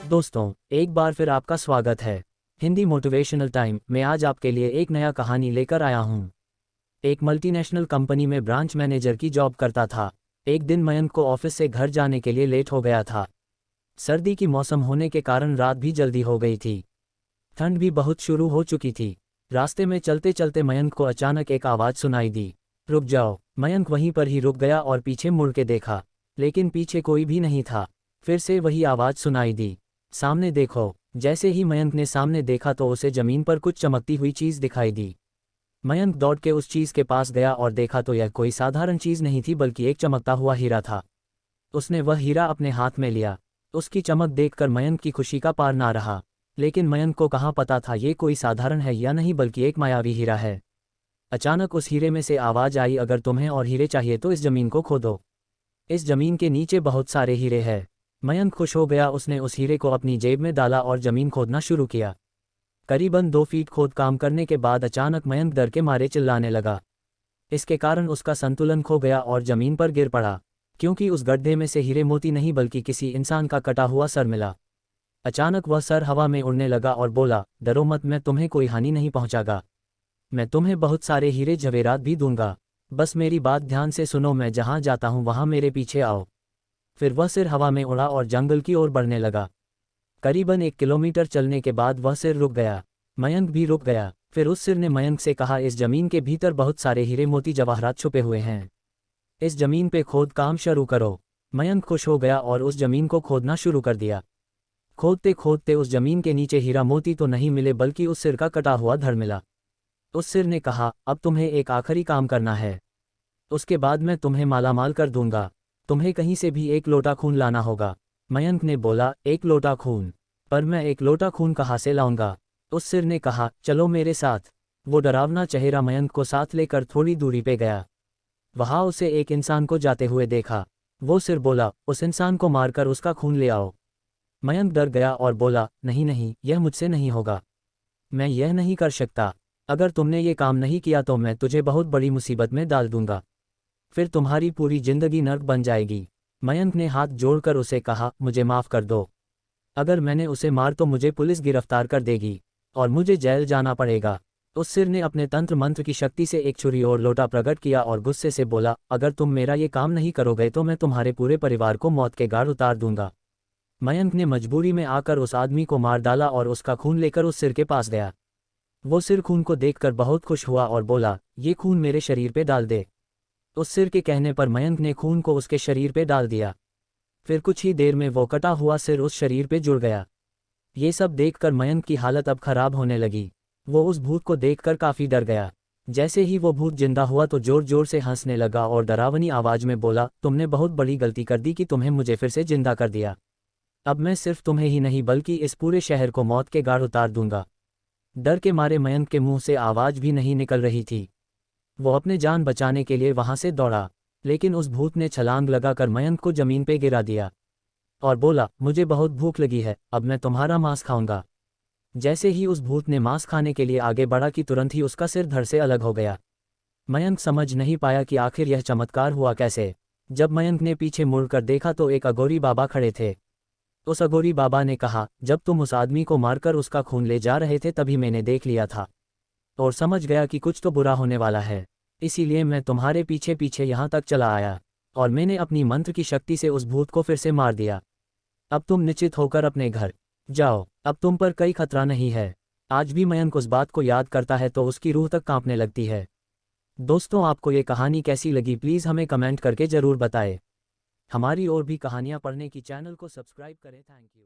दोस्तों, एक बार फिर आपका स्वागत है हिंदी मोटिवेशनल टाइम में। आज आपके लिए एक नया कहानी लेकर आया हूँ। एक मल्टीनेशनल कंपनी में ब्रांच मैनेजर की जॉब करता था। एक दिन मयंक को ऑफिस से घर जाने के लिए लेट हो गया था। सर्दी की मौसम होने के कारण रात भी जल्दी हो गई थी। ठंड भी बहुत शुरू हो चुकी थी। रास्ते में चलते चलते मयंक को अचानक एक आवाज़ सुनाई दी, रुक जाओ। मयंक वहीं पर ही रुक गया और पीछे मुड़ के देखा, लेकिन पीछे कोई भी नहीं था। फिर से वही आवाज़ सुनाई दी, सामने देखो। जैसे ही मयंक ने सामने देखा तो उसे जमीन पर कुछ चमकती हुई चीज़ दिखाई दी। मयंक दौड़ के उस चीज़ के पास गया और देखा तो यह कोई साधारण चीज़ नहीं थी बल्कि एक चमकता हुआ हीरा था। उसने वह हीरा अपने हाथ में लिया। उसकी चमक देखकर मयंक की खुशी का पार ना रहा। लेकिन मयंक को कहाँ पता था ये कोई साधारण है या नहीं बल्कि एक मायावी हीरा है। अचानक उस हीरे में से आवाज़ आई, अगर तुम्हें और हीरे चाहिए तो इस जमीन को खोदो। इस जमीन के नीचे बहुत सारे हीरे हैं। मयंक खुश हो गया। उसने उस हीरे को अपनी जेब में डाला और जमीन खोदना शुरू किया। करीबन 2 फीट खोद काम करने के बाद अचानक मयंक डर के मारे चिल्लाने लगा। इसके कारण उसका संतुलन खो गया और जमीन पर गिर पड़ा, क्योंकि उस गड्ढे में से हीरे मोती नहीं बल्कि किसी इंसान का कटा हुआ सर मिला। अचानक वह सर हवा में उड़ने लगा और बोला, डरो मत, मैं तुम्हें कोई हानि नहीं पहुंचागा। मैं तुम्हें बहुत सारे हीरे जवेरात भी दूंगा। बस मेरी बात ध्यान से सुनो, मैं जहां जाता हूं वहां मेरे पीछे आओ। फिर वह सिर हवा में उड़ा और जंगल की ओर बढ़ने लगा। करीबन 1 किलोमीटर चलने के बाद वह सिर रुक गया। मयंक भी रुक गया। फिर उस सिर ने मयंक से कहा, इस जमीन के भीतर बहुत सारे हीरे मोती जवाहरात छुपे हुए हैं। इस जमीन पे खोद काम शुरू करो। मयंक खुश हो गया और उस जमीन को खोदना शुरू कर दिया। खोदते खोदते उस जमीन के नीचे हीरा मोती तो नहीं मिले बल्कि उस सिर का कटा हुआ धड़ मिला। उस सिर ने कहा, अब तुम्हें एक आखिरी काम करना है, उसके बाद मैं तुम्हें मालामाल कर दूंगा। तुम्हें कहीं से भी 1 लोटा खून लाना होगा। मयंक ने बोला, 1 लोटा खून? पर मैं 1 लोटा खून कहाँ से लाऊंगा? उस सिर ने कहा, चलो मेरे साथ। वो डरावना चेहरा मयंक को साथ लेकर थोड़ी दूरी पे गया। वहाँ उसे एक इंसान को जाते हुए देखा। वो सिर बोला, उस इंसान को मारकर उसका खून ले आओ। मयंक डर गया और बोला, नहीं नहीं, यह मुझसे नहीं होगा। मैं यह नहीं कर सकता। अगर तुमने ये काम नहीं किया तो मैं तुझे बहुत बड़ी मुसीबत में डाल दूंगा। फिर तुम्हारी पूरी जिंदगी नर्क बन जाएगी। मयंक ने हाथ जोड़कर उसे कहा, मुझे माफ़ कर दो। अगर मैंने उसे मार तो मुझे पुलिस गिरफ्तार कर देगी और मुझे जेल जाना पड़ेगा। उस सिर ने अपने तंत्र मंत्र की शक्ति से एक छुरी और लोटा प्रकट किया और गुस्से से बोला, अगर तुम मेरा ये काम नहीं करोगे तो मैं तुम्हारे पूरे परिवार को मौत के घाट उतार दूंगा। मयंक ने मजबूरी में आकर उस आदमी को मार डाला और उसका खून लेकर उस सिर के पास गया। वो सिर खून को देखकर बहुत खुश हुआ और बोला, ये खून मेरे शरीर पे डाल दे। उस सिर के कहने पर मयंक ने खून को उसके शरीर पे डाल दिया। फिर कुछ ही देर में वो कटा हुआ सिर उस शरीर पे जुड़ गया। ये सब देखकर मयंक की हालत अब खराब होने लगी। वो उस भूत को देखकर काफी डर गया। जैसे ही वो भूत जिंदा हुआ तो जोर जोर से हंसने लगा और डरावनी आवाज में बोला, तुमने बहुत बड़ी गलती कर दी कि तुम्हें मुझे फिर से जिंदा कर दिया। अब मैं सिर्फ तुम्हें ही नहीं बल्कि इस पूरे शहर को मौत के घाट उतार दूंगा। डर के मारे मयंक के मुंह से आवाज भी नहीं निकल रही थी। वो अपने जान बचाने के लिए वहां से दौड़ा, लेकिन उस भूत ने छलांग लगाकर मयंक को जमीन पे गिरा दिया और बोला, मुझे बहुत भूख लगी है, अब मैं तुम्हारा मांस खाऊंगा। जैसे ही उस भूत ने मांस खाने के लिए आगे बढ़ा कि तुरंत ही उसका सिर धड़ से अलग हो गया। मयंक समझ नहीं पाया कि आखिर यह चमत्कार हुआ कैसे। जब मयंक ने पीछे मुड़कर देखा तो एक अघोरी बाबा खड़े थे। उस अघोरी बाबा ने कहा, जब तुम उस आदमी को मारकर उसका खून ले जा रहे थे तभी मैंने देख लिया था और समझ गया कि कुछ तो बुरा होने वाला है। इसीलिए मैं तुम्हारे पीछे पीछे यहाँ तक चला आया और मैंने अपनी मंत्र की शक्ति से उस भूत को फिर से मार दिया। अब तुम निश्चित होकर अपने घर जाओ, अब तुम पर कोई खतरा नहीं है। आज भी मयंक उस बात को याद करता है तो उसकी रूह तक कांपने लगती है। दोस्तों, आपको ये कहानी कैसी लगी प्लीज़ हमें कमेंट करके ज़रूर बताएं। हमारी और भी कहानियाँ पढ़ने की चैनल को सब्सक्राइब करें। Thank you.